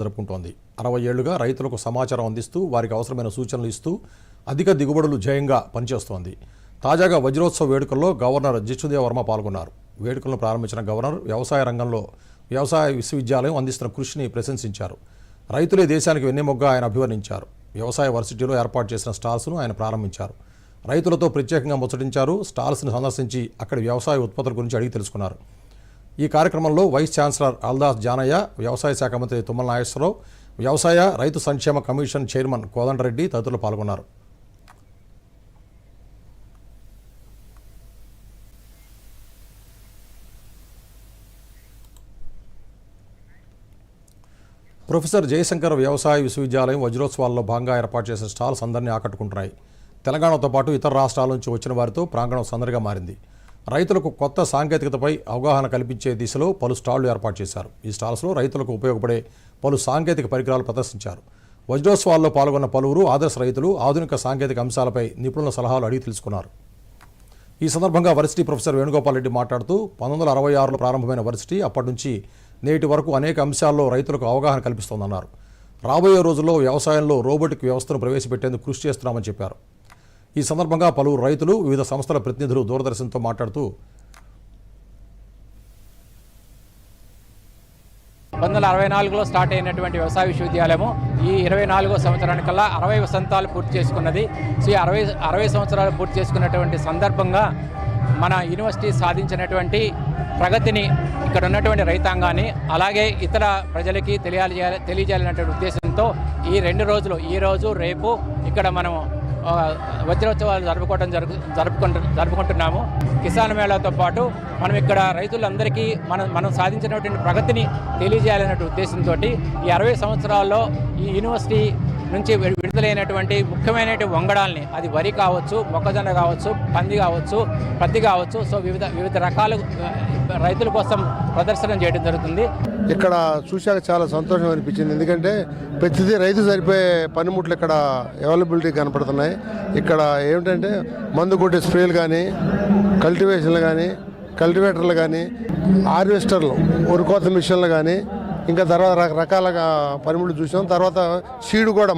జరుపుకుంటోంది. 60 ఏళ్లుగా రైతులకు సమాచారం అందిస్తూ వారికి అవసరమైన సూచనలు ఇస్తూ అధిక దిగుబడులు జయంగా పనిచేస్తోంది. తాజాగా వజ్రోత్సవ వేడుకల్లో గవర్నర్ జిష్ణుదేవ్ వర్మ పాల్గొన్నారు. వేడుకలను ప్రారంభించిన గవర్నర్ వ్యవసాయ రంగంలో వ్యవసాయ విశ్వవిద్యాలయం అందిస్తున్న కృషిని ప్రశంసించారు. రైతులే దేశానికి వెన్నెముగ్గా ఆయన అభివర్ణించారు. వ్యవసాయ వర్సిటీలో ఏర్పాటు చేసిన స్టాల్స్ను ఆయన ప్రారంభించారు. రైతులతో ప్రత్యేకంగా ముచ్చటించారు. స్టాల్స్ను సందర్శించి అక్కడి వ్యవసాయ ఉత్పత్తుల గురించి అడిగి తెలుసుకున్నారు. ఈ కార్యక్రమంలో వైస్ ఛాన్సలర్ అల్దాస్ జానయ్య, వ్యవసాయ శాఖ మంత్రి తుమ్మల నాగేశ్వరరావు, వ్యవసాయ రైతు సంక్షేమ కమిషన్ చైర్మన్ కోదండరెడ్డి తదితరులు పాల్గొన్నారు. ప్రొఫెసర్ జయశంకర్ వ్యవసాయ విశ్వవిద్యాలయం వజ్రోత్సవాల్లో భాగంగా ఏర్పాటు చేసిన స్టాల్స్ అందరినీ ఆకట్టుకుంటున్నాయి. తెలంగాణతో పాటు ఇతర రాష్ట్రాల నుంచి వచ్చిన వారితో ప్రాంగణం సందడిగా మారింది. రైతులకు కొత్త సాంకేతికతపై అవగాహన కల్పించే దిశలో పలు స్టాళ్లు ఏర్పాటు చేశారు. ఈ స్టాల్స్లో రైతులకు ఉపయోగపడే పలు సాంకేతిక పరికరాలు ప్రదర్శించారు. వజ్రోత్సవాల్లో పాల్గొన్న పలువురు ఆదర్శ రైతులు ఆధునిక సాంకేతిక అంశాలపై నిపుణుల సలహాలు అడిగి తెలుసుకున్నారు. ఈ సందర్భంగా వర్సిటీ ప్రొఫెసర్ వేణుగోపాల్ రెడ్డి మాట్లాడుతూ 1966లో ప్రారంభమైన వర్సిటీ అప్పటి నుంచి నేటి వరకు అనేక అంశాల్లో రైతులకు అవగాహన కల్పిస్తోందన్నారు. రాబోయే రోజుల్లో వ్యవసాయంలో రోబోటిక్ వ్యవస్థను ప్రవేశపెట్టేందుకు కృషి చేస్తున్నామని చెప్పారు. ఈ సందర్భంగా పలువురు రైతులు, వివిధ సంస్థల ప్రతినిధులు దూరదర్శన్తో మాట్లాడుతూ 1964లో స్టార్ట్ అయినటువంటి వ్యవసాయ విశ్వవిద్యాలయము ఈ 24వ సంవత్సరానికల్లా 60 వసంతాలు పూర్తి చేసుకున్నది. సో ఈ 60 సంవత్సరాలు పూర్తి చేసుకున్నటువంటి సందర్భంగా మన యూనివర్సిటీ సాధించినటువంటి ప్రగతిని ఇక్కడ ఉన్నటువంటి రైతాంగాన్ని అలాగే ఇతర ప్రజలకి తెలియజేయాలనేటువంటి ఉద్దేశంతో ఈ 2 రోజులు, ఈరోజు రేపు ఇక్కడ మనం వజ్రోత్సవాలు జరుపుకుంటున్నాము. కిసాన్ మేళాతో పాటు మనం ఇక్కడ రైతులందరికీ మనం సాధించినటువంటి ప్రగతిని తెలియజేయాలనే ఉద్దేశంతో ఈ 60 సంవత్సరాల్లో ఈ యూనివర్సిటీ నుంచి విడుదలైనటువంటి ముఖ్యమైనటువంటి వంగడాల్ని, అది వరి కావచ్చు, మొక్కజొన్న కావచ్చు, పంది కావచ్చు, పత్తి కావచ్చు, సో వివిధ రకాల రైతుల కోసం ప్రదర్శన చేయడం జరుగుతుంది. ఇక్కడ చూశాక చాలా సంతోషం అనిపించింది. ఎందుకంటే ప్రతిదీ రైతు సరిపోయే పనిముట్లు ఇక్కడ అవైలబిలిటీ కనపడుతున్నాయి. ఇక్కడ ఏమిటంటే మందు కొట్టే స్ప్రేలు కానీ, కల్టివేషన్లు కానీ, కల్టివేటర్లు కానీ, హార్వెస్టర్లు, ఉరికోత మిషన్లు కానీ, ఇంకా తర్వాత రకరకాలుగా పనిముట్లు చూసాం. తర్వాత సీడు కూడా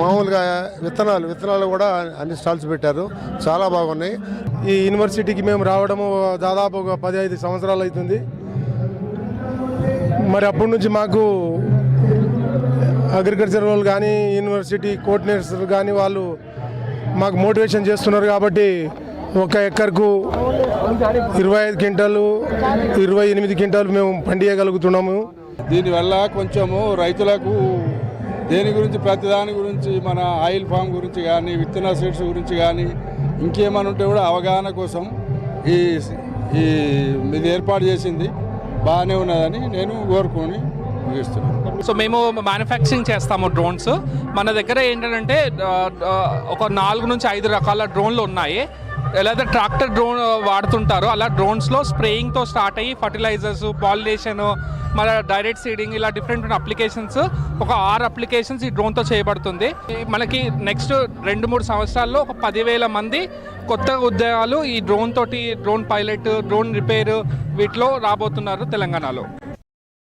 మామూలుగా విత్తనాలు కూడా అన్ని స్టాల్స్ పెట్టారు. చాలా బాగున్నాయి. ఈ యూనివర్సిటీకి మేము రావడము దాదాపు ఒక 15 సంవత్సరాలు అవుతుంది. మరి అప్పటి నుంచి మాకు అగ్రికల్చర్ వాళ్ళు కానీ, యూనివర్సిటీ కోఆర్డినేటర్స్ కానీ వాళ్ళు మాకు మోటివేషన్ చేస్తున్నారు. కాబట్టి ఒక ఎకర్కు 25 క్వింటాలు, 28 క్వింటాలు మేము పండియగలుగుతున్నాము. దీనివల్ల కొంచెము రైతులకు ప్రతి దాని గురించి, మన ఆయిల్ ఫామ్ గురించి కానీ, విత్తన సీడ్స్ గురించి కానీ, ఇంకేమైనా ఉంటే కూడా అవగాహన కోసం ఇది ఏర్పాటు చేసింది బాగానే ఉన్నదని నేను కోరుకొని ముగిస్తున్నాను. సో మేము మ్యానుఫ్యాక్చరింగ్ చేస్తాము డ్రోన్స్. మన దగ్గర ఏంటంటే ఒక 4 నుంచి 5 రకాల డ్రోన్లు ఉన్నాయి. ఎలా ట్రాక్టర్ డ్రోన్ వాడుతుంటారో అలా డ్రోన్స్లో స్ప్రేయింగ్తో స్టార్ట్ అయ్యి ఫర్టిలైజర్స్, పాలినేషన్, మన డైరెక్ట్ సీడింగ్, ఇలా డిఫరెంట్ అప్లికేషన్స్, ఒక 6 అప్లికేషన్స్ ఈ డ్రోన్తో చేయబడుతుంది. మనకి నెక్స్ట్ 2-3 సంవత్సరాల్లో ఒక 10,000 మంది కొత్త ఉద్యోగాలు ఈ డ్రోన్ తోటి, డ్రోన్ పైలట్, డ్రోన్ రిపేర్ వీటిలో రాబోతున్నారు తెలంగాణలో.